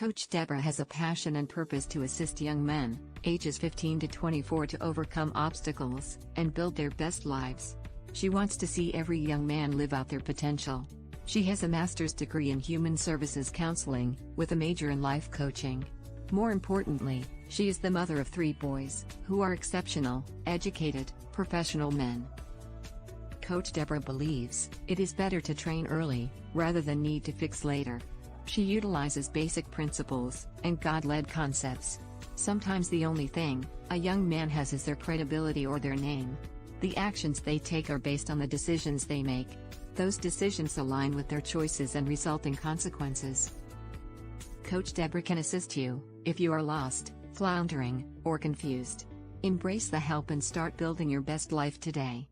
Coach Deborah has a passion and purpose to assist young men, ages 15 to 24, to overcome obstacles and build their best lives. She wants to see every young man live out their potential. She has a master's degree in human services counseling, with a major in life coaching. More importantly, she is the mother of 3 boys, who are exceptional, educated, professional men. Coach Deborah believes it is better to train early, rather than need to fix later. She utilizes basic principles and God-led concepts. Sometimes the only thing a young man has is their credibility or their name. The actions they take are based on the decisions they make. Those decisions align with their choices and result in consequences. Coach Deborah can assist you if you are lost, floundering, or confused. Embrace the help and start building your best life today.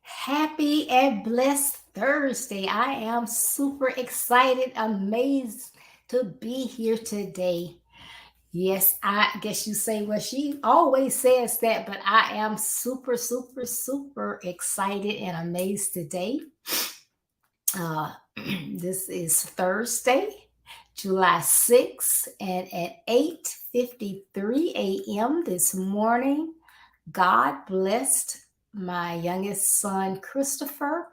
Happy and blessed Thursday. I am super excited, amazed to be here today. Yes, I guess you say, well, she always says that, but I am super, super, super excited and amazed today. This is Thursday, July 6th, and at 8:53 a.m. this morning, God blessed my youngest son, Christopher,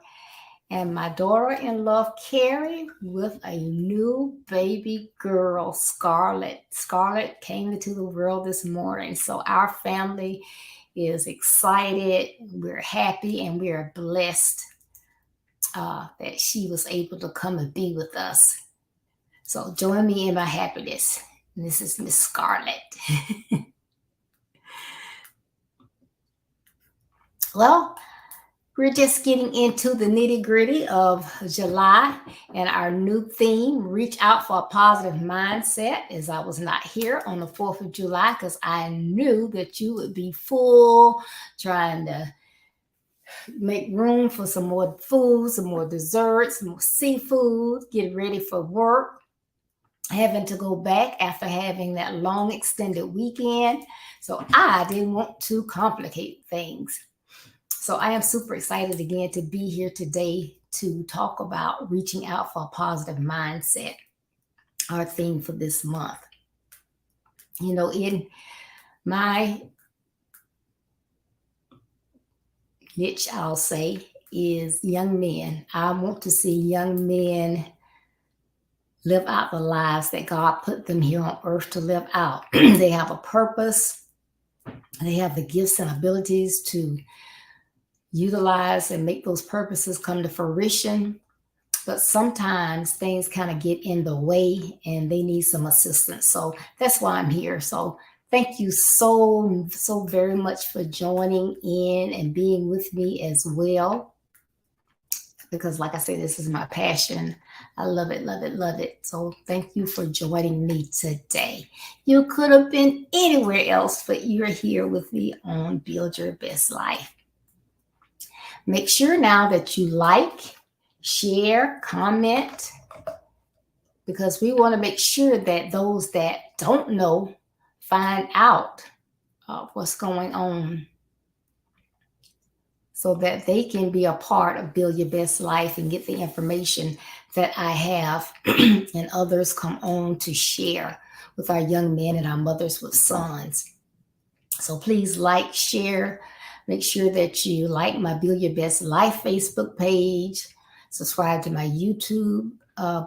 and my daughter-in-law, Carrie, with a new baby girl, Scarlett. Scarlett came into the world this morning. So our family is excited. We're happy and we're blessed that she was able to come and be with us. So join me in my happiness. This is Miss Scarlett. Well, we're just getting into the nitty-gritty of July and our new theme, Reach Out for a Positive Mindset, as I was not here on the 4th of July because I knew that you would be full, trying to make room for some more food, some more desserts, some more seafood, get ready for work, having to go back after having that long extended weekend. So I didn't want to complicate things. So I am super excited again to be here today to talk about reaching out for a positive mindset, our theme for this month. You know, in my niche, I'll say, is young men. I want to see young men live out the lives that God put them here on earth to live out. They have a purpose. They have the gifts and abilities to utilize and make those purposes come to fruition. But sometimes things kind of get in the way and they need some assistance. So that's why I'm here. So thank you so very much for joining in and being with me as well. Because like I said, this is my passion. I love it, love it, love it. So thank you for joining me today. You could have been anywhere else, but you're here with me on Build Your Best Life. Make sure now that you like, share, comment, because we want to make sure that those that don't know find out what's going on so that they can be a part of Build Your Best Life and get the information that I have and others come on to share with our young men and our mothers with sons. So please like, share. Make sure that you like my Build Your Best Life Facebook page, subscribe to my YouTube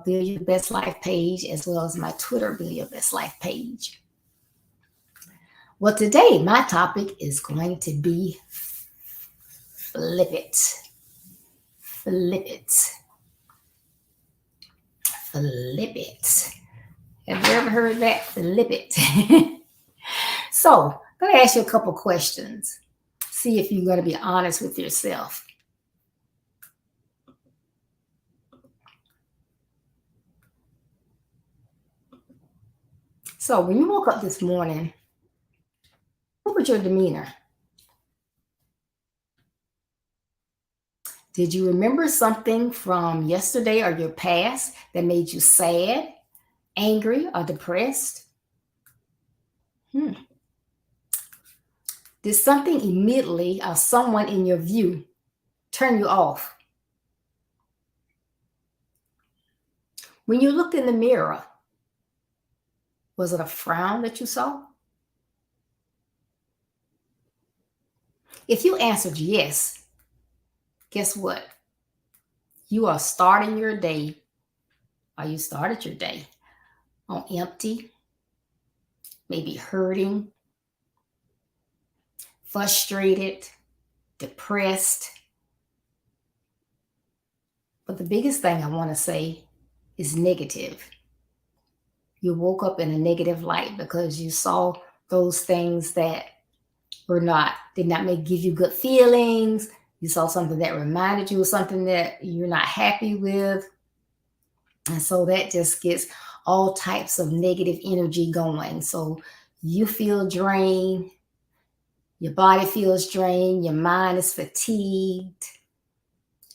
Build Your Best Life page, as well as my Twitter Build Your Best Life page. Well, today my topic is going to be flip it. Flip it. Flip it. Have you ever heard that? Flip it. So I'm going to ask you a couple questions. See if you're going to be honest with yourself. So when you woke up this morning, what was your demeanor? Did you remember something from yesterday or your past that made you sad, angry, or depressed? Did something immediately or someone in your view turn you off. When you looked in the mirror, was it a frown that you saw? If you answered yes, guess what? You are starting your day, or you started your day on empty, maybe hurting, frustrated, depressed. But the biggest thing I want to say is negative. You woke up in a negative light because you saw those things that did not give you good feelings. You saw something that reminded you of something that you're not happy with. And so that just gets all types of negative energy going. So you feel drained, your body feels drained, your mind is fatigued.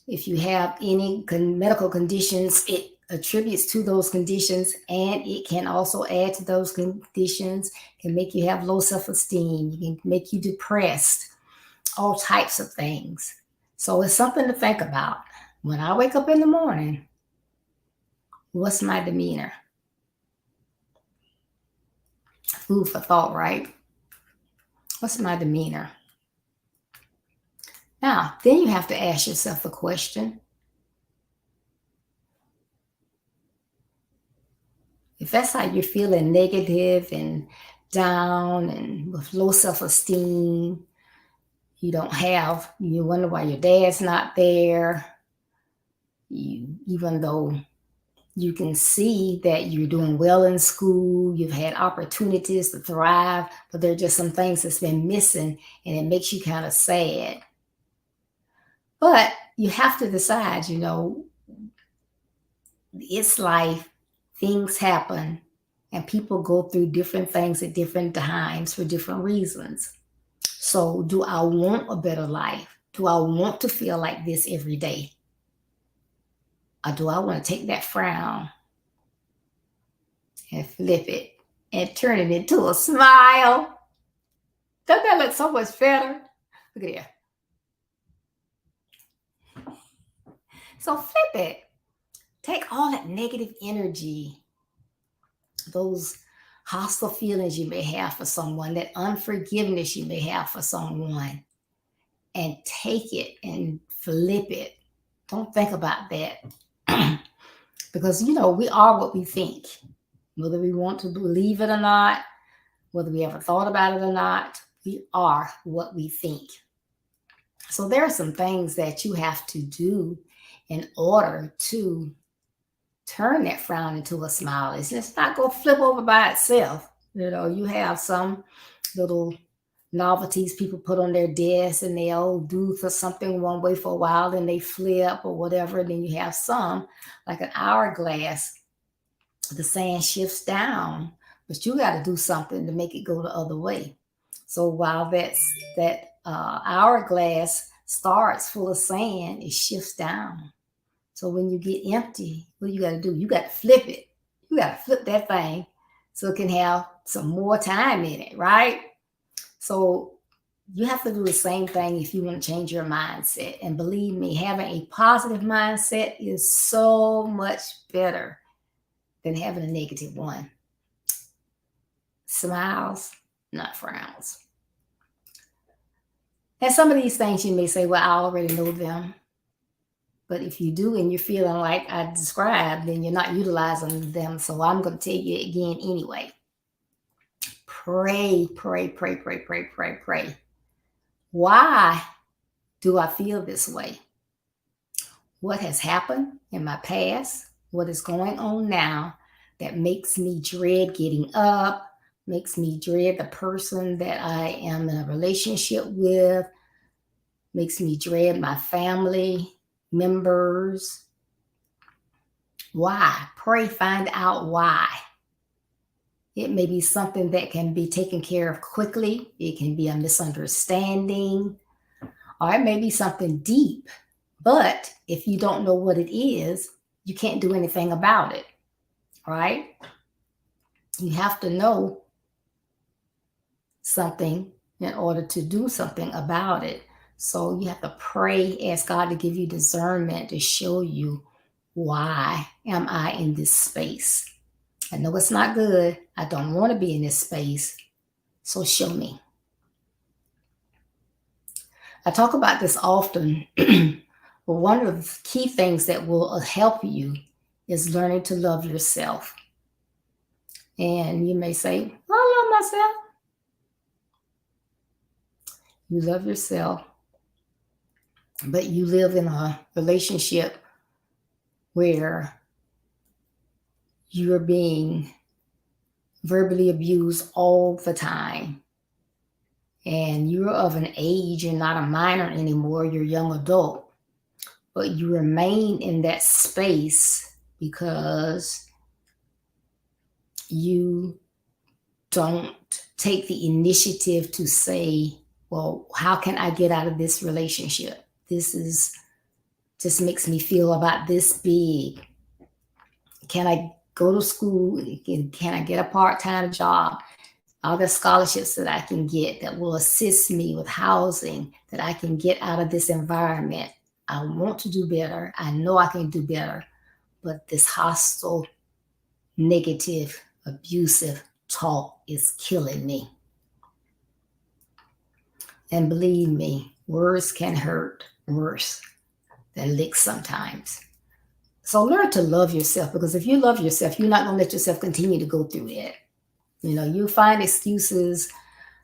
If you have any medical conditions, it attributes to those conditions, and it can also add to those conditions. It can make you have low self-esteem. It can make you depressed, all types of things. So it's something to think about. When I wake up in the morning, what's my demeanor? Food for thought, right? What's my demeanor? Now, then you have to ask yourself a question. If that's how you're feeling, negative and down and with low self-esteem, you wonder why your dad's not there, even though you can see that you're doing well in school, you've had opportunities to thrive, but there are just some things that's been missing, and it makes you kind of sad. But you have to decide, it's life, things happen, and people go through different things at different times for different reasons. So do I want a better life? Do I want to feel like this every day? Or do I want to take that frown and flip it and turn it into a smile? Doesn't that look so much better? Look at there. So flip it. Take all that negative energy, those hostile feelings you may have for someone, that unforgiveness you may have for someone, and take it and flip it. Don't think about that. Because, we are what we think. Whether we want to believe it or not, whether we ever thought about it or not, we are what we think. So there are some things that you have to do in order to turn that frown into a smile. It's just not going to flip over by itself. You have some little novelties people put on their desk, and they'll do for something one way for a while, then they flip or whatever. And then you have some, like an hourglass, the sand shifts down, but you got to do something to make it go the other way. So while that hourglass starts full of sand, it shifts down. So when you get empty, what you got to do? You got to flip it. You got to flip that thing so it can have some more time in it, right? So you have to do the same thing if you want to change your mindset. And believe me, having a positive mindset is so much better than having a negative one. Smiles, not frowns. And some of these things you may say, well, I already know them. But if you do and you're feeling like I described, then you're not utilizing them. So I'm going to tell you again anyway. Pray, pray, pray, pray, pray, pray, pray. Why do I feel this way? What has happened in my past? What is going on now that makes me dread getting up, makes me dread the person that I am in a relationship with, makes me dread my family members? Why? Pray, find out why. It may be something that can be taken care of quickly. It can be a misunderstanding, or it may be something deep. But if you don't know what it is, you can't do anything about it, right? You have to know something in order to do something about it. So you have to pray, ask God to give you discernment to show you, why am I in this space? I know it's not good. I don't want to be in this space. So show me. I talk about this often, but one of the key things that will help you is learning to love yourself. And you may say, I love myself. You love yourself, but you live in a relationship where you're being verbally abused all the time. And you're of an age, you're not a minor anymore, you're a young adult, but you remain in that space because you don't take the initiative to say, well, how can I get out of this relationship? This just makes me feel about this big. Can I go to school? Can I get a part-time job? All the scholarships that I can get that will assist me with housing, that I can get out of this environment. I want to do better. I know I can do better, but this hostile, negative, abusive talk is killing me. And believe me, words can hurt worse than licks sometimes. So learn to love yourself, because if you love yourself, you're not going to let yourself continue to go through it. You know, you find excuses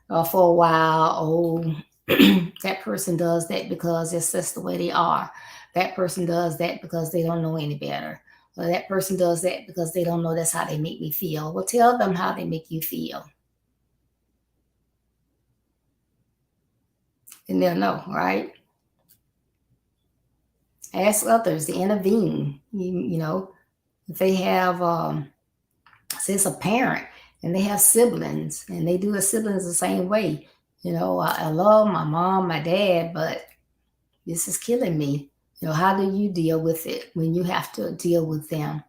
for a while. Oh, that person does that because it's just the way they are. That person does that because they don't know any better. Or that person does that because they don't know that's how they make me feel. Well, tell them how they make you feel. And they'll know, right? Ask others to intervene. You know, if they have, say it's a parent and they have siblings and they do the siblings the same way. You know, I love my mom, my dad, but this is killing me. You know, how do you deal with it when you have to deal with them?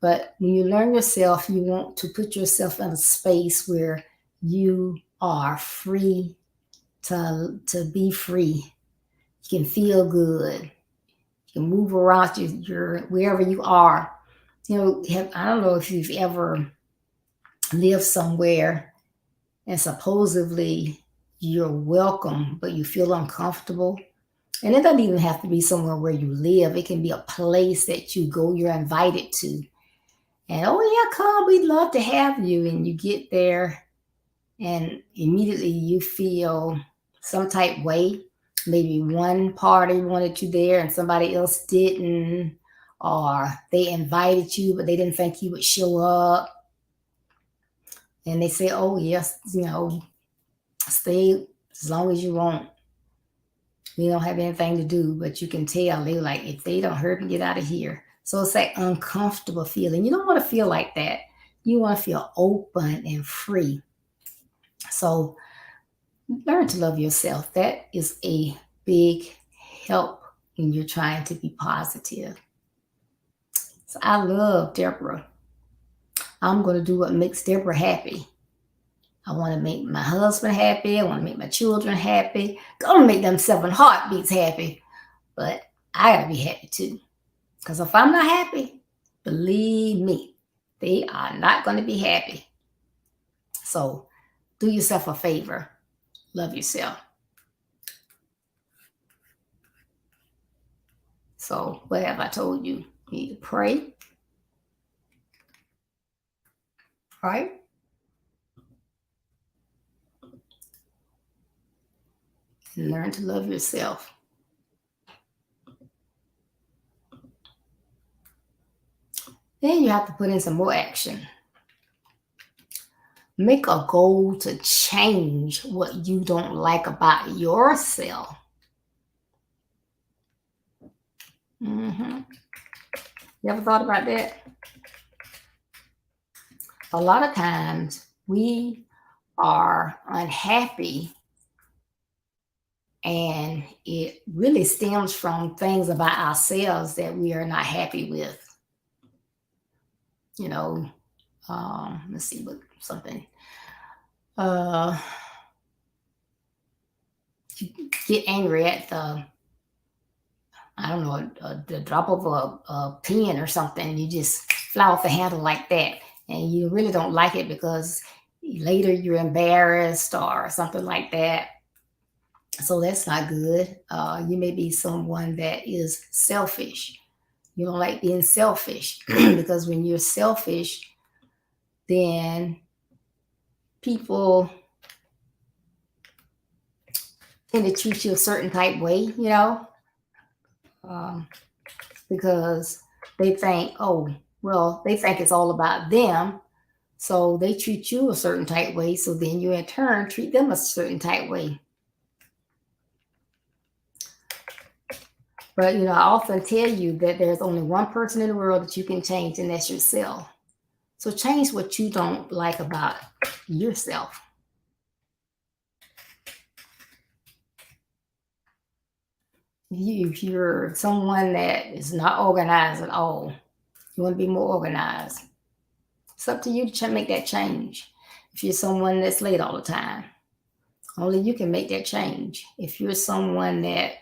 But when you learn yourself, you want to put yourself in a space where you are free to be free. You can feel good. You can move around your wherever you are. You know, I don't know if you've ever lived somewhere and supposedly you're welcome, but you feel uncomfortable. And it doesn't even have to be somewhere where you live. It can be a place that you go, you're invited to. And, oh yeah, come, we'd love to have you. And you get there and immediately you feel some type way. Maybe one party wanted you there and somebody else didn't. Or they invited you, but they didn't think you would show up. And they say, oh yes, you know, stay as long as you want. We don't have anything to do, but you can tell they like, if they don't hurt me, get out of here. So it's that uncomfortable feeling. You don't want to feel like that. You want to feel open and free. So learn to love yourself. That is a big help when you're trying to be positive. So I love Deborah. I'm going to do what makes Deborah happy. I want to make my husband happy. I want to make my children happy. Gonna make them 7 heartbeats happy. But I gotta be happy too. Because if I'm not happy, believe me, they are not going to be happy. So do yourself a favor. Love yourself. So what have I told you? You need to pray. Right? And learn to love yourself. Then you have to put in some more action. Make a goal to change what you don't like about yourself. You ever thought about that? A lot of times we are unhappy and it really stems from things about ourselves that we are not happy with. You know, let's see what something. you get angry at I don't know, the drop of a pen or something. You just fly off the handle like that. And you really don't like it because later you're embarrassed or something like that. So that's not good. You may be someone that is selfish. You don't like being selfish because when you're selfish, then people tend to treat you a certain type way, um, because they think, oh, well, they think it's all about them. So they treat you a certain type way. So then you in turn treat them a certain type way. But, I often tell you that there's only one person in the world that you can change, and that's yourself. So change what you don't like about yourself. If you're someone that is not organized at all, you want to be more organized. It's up to you to make that change. If you're someone that's late all the time, only you can make that change. If you're someone that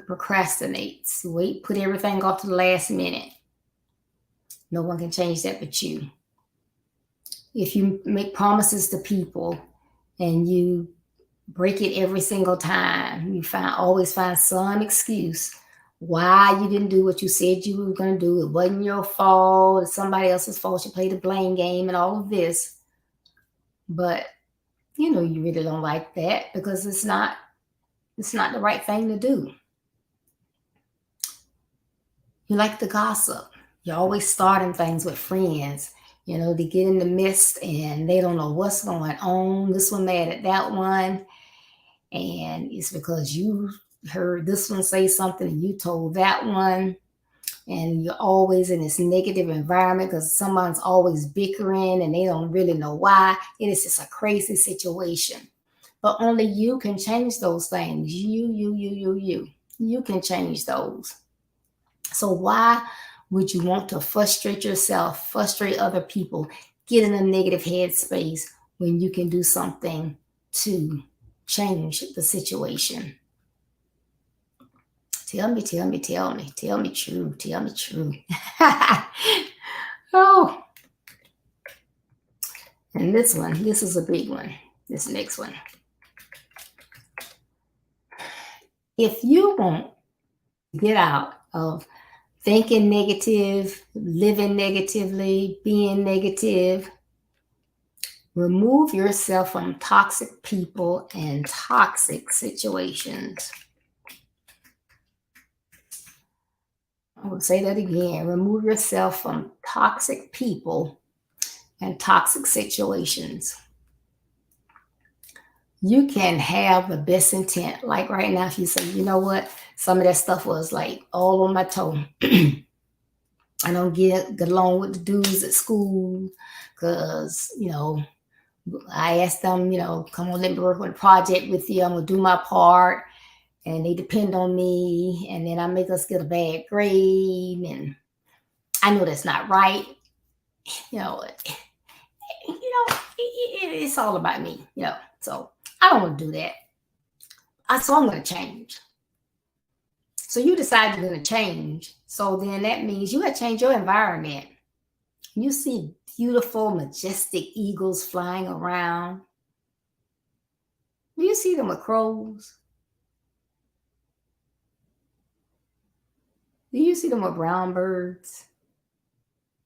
procrastinates, put everything off to the last minute, no one can change that but you. If you make promises to people and you break it every single time, you always find some excuse why you didn't do what you said you were going to do. It wasn't your fault. It's somebody else's fault. You played the blame game and all of this. But, you really don't like that because it's not the right thing to do. You like to gossip. You're always starting things with friends. They get in the midst and they don't know what's going on. This one mad at that one. And it's because you heard this one say something and you told that one. And you're always in this negative environment because someone's always bickering and they don't really know why. It is just a crazy situation. But only you can change those things. You can change those. So why would you want to frustrate yourself, frustrate other people, get in a negative headspace when you can do something to change the situation? Tell me true. Oh, and this is a big one. This next one. If you want to get out of thinking negative, living negatively, being negative, remove yourself from toxic people and toxic situations. I will say that again. Remove yourself from toxic people and toxic situations. You can have the best intent. Like right now, if you say, you know what, some of that stuff was like all on my toe. I don't get along with the dudes at school because, I asked them, come on, let me work on a project with you. I'm going to do my part. And they depend on me. And then I make us get a bad grade. And I know that's not right. It's all about me, So I don't want to do that. So I'm going to change. So you decide you're going to change. So then that means you got to change your environment. You see beautiful, majestic eagles flying around. Do you see them with crows? Do you see them with brown birds?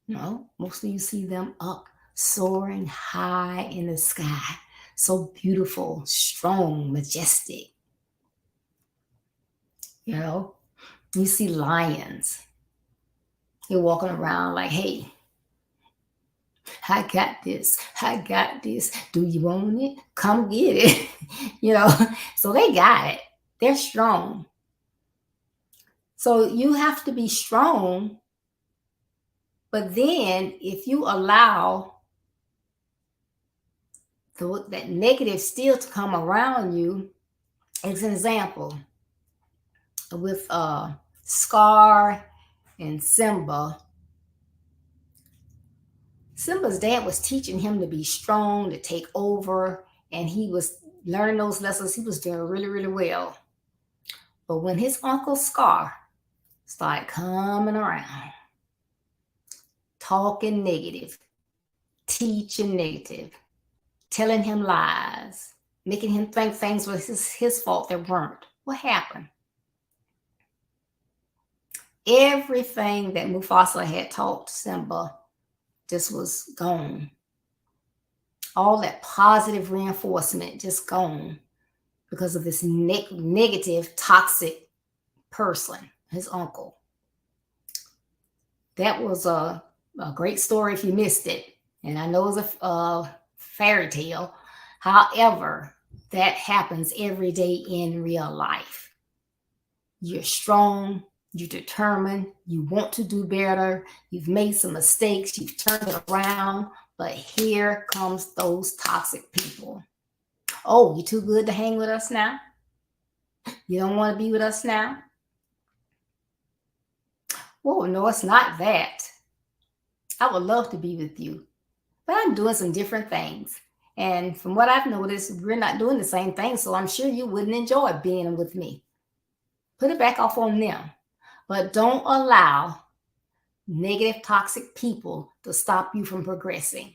No, mostly you see them up, soaring high in the sky. So beautiful, strong, majestic. You see lions. They're walking around like, hey, I got this. Do you want it? Come get it. So they got it. They're strong. So you have to be strong. But then if you allow that negative still to come around you, as an example, with Scar and Simba. Simba's dad was teaching him to be strong, to take over, and he was learning those lessons. He was doing really, really well. But when his Uncle Scar started coming around, talking negative, teaching negative, telling him lies, making him think things were his fault that weren't, what happened? Everything that Mufasa had taught Simba just was gone. All that positive reinforcement just gone because of this negative, toxic person, his uncle. That was a great story if you missed it. And I know it's a fairy tale. However, that happens every day in real life. You're strong, you're determined, you want to do better, you've made some mistakes, you've turned it around, but here comes those toxic people. Oh, you're too good to hang with us now? You don't want to be with us now? Well, no, it's not that. I would love to be with you, but I'm doing some different things. And from what I've noticed, we're not doing the same thing, so I'm sure you wouldn't enjoy being with me. Put it back off on them. But don't allow negative, toxic people to stop you from progressing.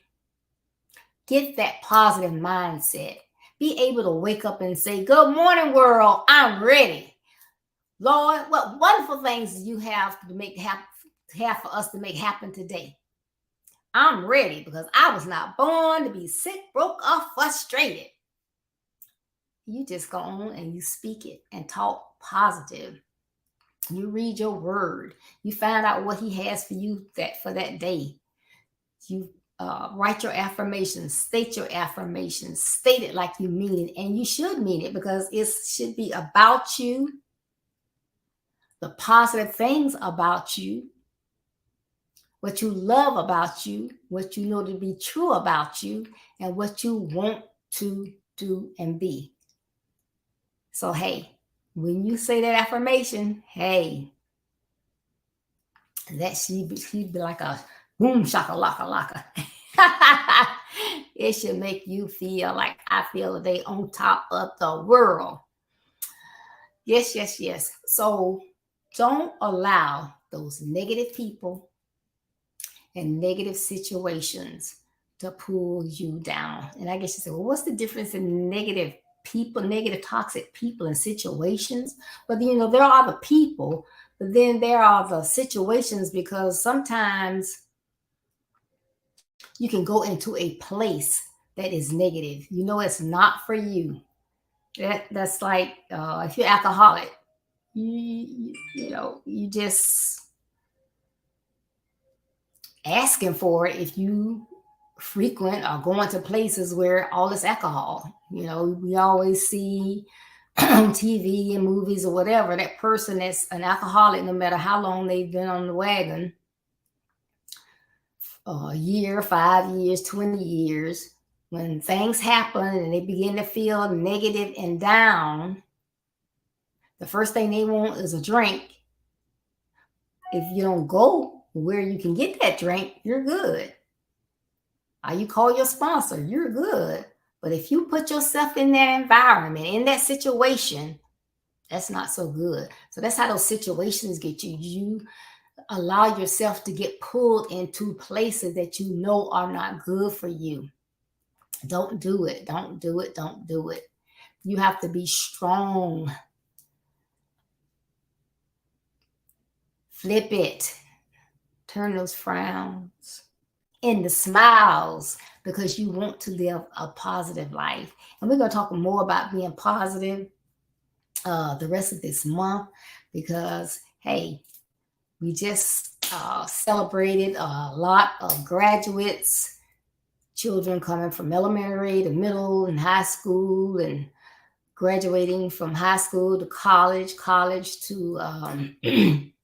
Get that positive mindset. Be able to wake up and say, good morning, world. I'm ready. Lord, what wonderful things you have to make have for us to make happen today. I'm ready because I was not born to be sick, broke, or frustrated. You just go on and you speak it and talk positive. You read your word. You find out what he has for you for that day. You write your affirmations, state your affirmations, state it like you mean it. And you should mean it because it should be about you, the positive things about you, what you love about you, what you know to be true about you, and what you want to do and be. So, hey, when you say that affirmation, hey, that she'd be like a boom shakalaka. It should make you feel like I feel today on top of the world. Yes, yes, yes. So don't allow those negative people and negative situations to pull you down. And I guess you say, well, what's the difference in negative people, negative, toxic people and situations? But there are the people, but then there are the situations, because sometimes you can go into a place that is negative. It's not for you. That's like if you're alcoholic, you just asking for it if you frequent or going to places where all this alcohol. We always see on TV and movies or whatever, that person that's an alcoholic, no matter how long they've been on the wagon, a year, 5 years, 20 years, when things happen and they begin to feel negative and down, the first thing they want is a drink. If you don't go where you can get that drink, you're good. Or you call your sponsor, you're good. But if you put yourself in that environment, in that situation, that's not so good. So that's how those situations get you. You allow yourself to get pulled into places that you know are not good for you. Don't do it. Don't do it. Don't do it. You have to be strong. Flip it. Turn those frowns into smiles, because you want to live a positive life. And we're going to talk more about being positive the rest of this month, because, hey, we just celebrated a lot of graduates, children coming from elementary to middle and high school, and graduating from high school to college to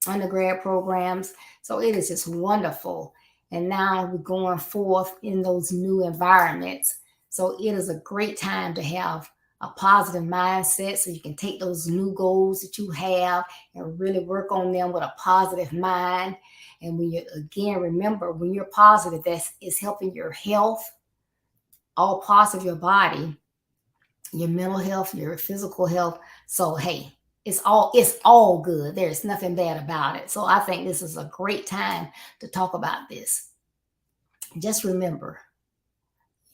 undergrad programs. So it is just wonderful. And now we're going forth in those new environments. So it is a great time to have a positive mindset, so you can take those new goals that you have and really work on them with a positive mind. And when you, again, remember, when you're positive, that is helping your health, all parts of your body. your mental health, your physical health. So, hey, it's all good. There's nothing bad about it. So I think this is a great time to talk about this. Just remember,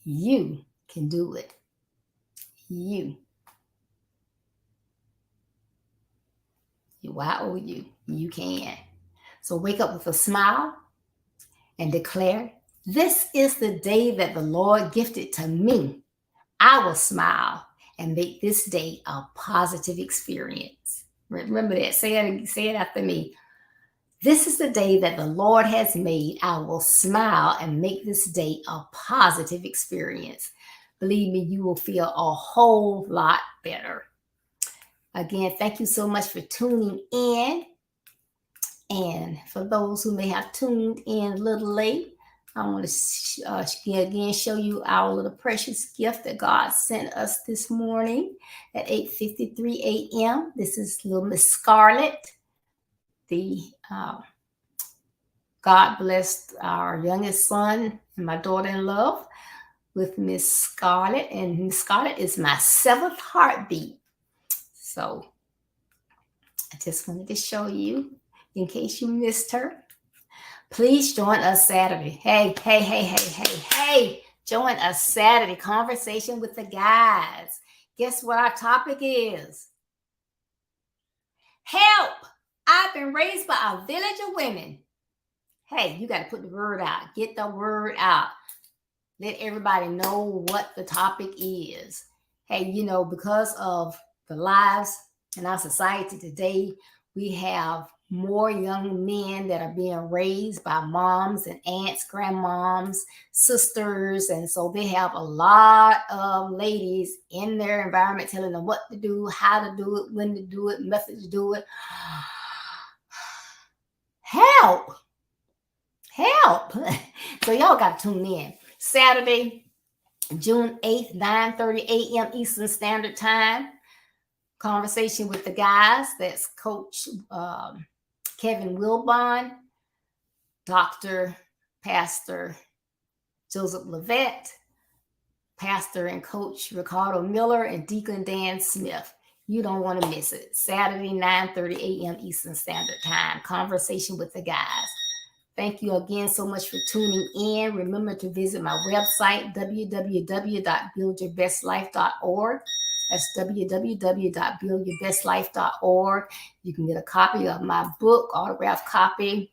you can do it. You. You. You can. So wake up with a smile and declare, this is the day that the Lord gifted to me. I will smile and make this day a positive experience. Remember that. Say it after me. This is the day that the Lord has made. I will smile and make this day a positive experience. Believe me, you will feel a whole lot better. Again, thank you so much for tuning in. And for those who may have tuned in a little late, I want to again show you our little precious gift that God sent us this morning at 8:53 a.m. This is little Miss Scarlett. God blessed our youngest son and my daughter in love with Miss Scarlett. And Miss Scarlett is my 7th heartbeat. So I just wanted to show you in case you missed her. Please join us Saturday. Hey. Join us Saturday. Conversation with the guys. Guess what our topic is? Help! I've been raised by a village of women. Hey, you got to put the word out. Get the word out. Let everybody know what the topic is. Hey, because of the lives in our society today, we have more young men that are being raised by moms and aunts, grandmoms, sisters. And so they have a lot of ladies in their environment telling them what to do, how to do it, when to do it, method to do it. Help. So y'all got to tune in. Saturday, June 8th, 9:30 a.m. Eastern Standard Time. Conversation with the guys. That's Coach Kevin Wilbon, Dr. Pastor Joseph Levette, Pastor and Coach Ricardo Miller, and Deacon Dan Smith. You don't want to miss it. Saturday, 9:30 a.m. Eastern Standard Time. Conversation with the guys. Thank you again so much for tuning in. Remember to visit my website, www.buildyourbestlife.org. That's www.buildyourbestlife.org. You can get a copy of my book, autographed copy.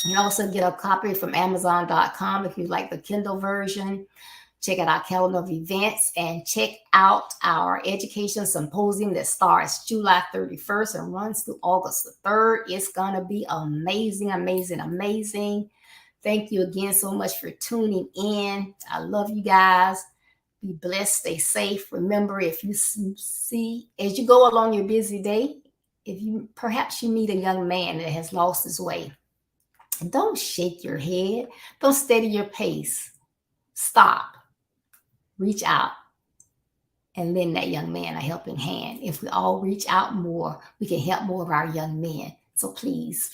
You can also get a copy from Amazon.com if you like the Kindle version. Check out our calendar of events and check out our education symposium that starts July 31st and runs through August the 3rd. It's going to be amazing. Thank you again so much for tuning in. I love you guys. Be blessed. Stay safe. Remember, if you see, as you go along your busy day, perhaps you meet a young man that has lost his way, don't shake your head. Don't steady your pace. Stop. Reach out and lend that young man a helping hand. If we all reach out more, we can help more of our young men. So please.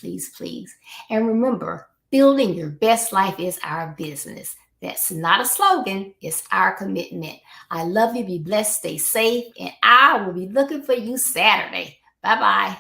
And remember, building your best life is our business. That's not a slogan. It's our commitment. I love you. Be blessed. Stay safe. And I will be looking for you Saturday. Bye-bye.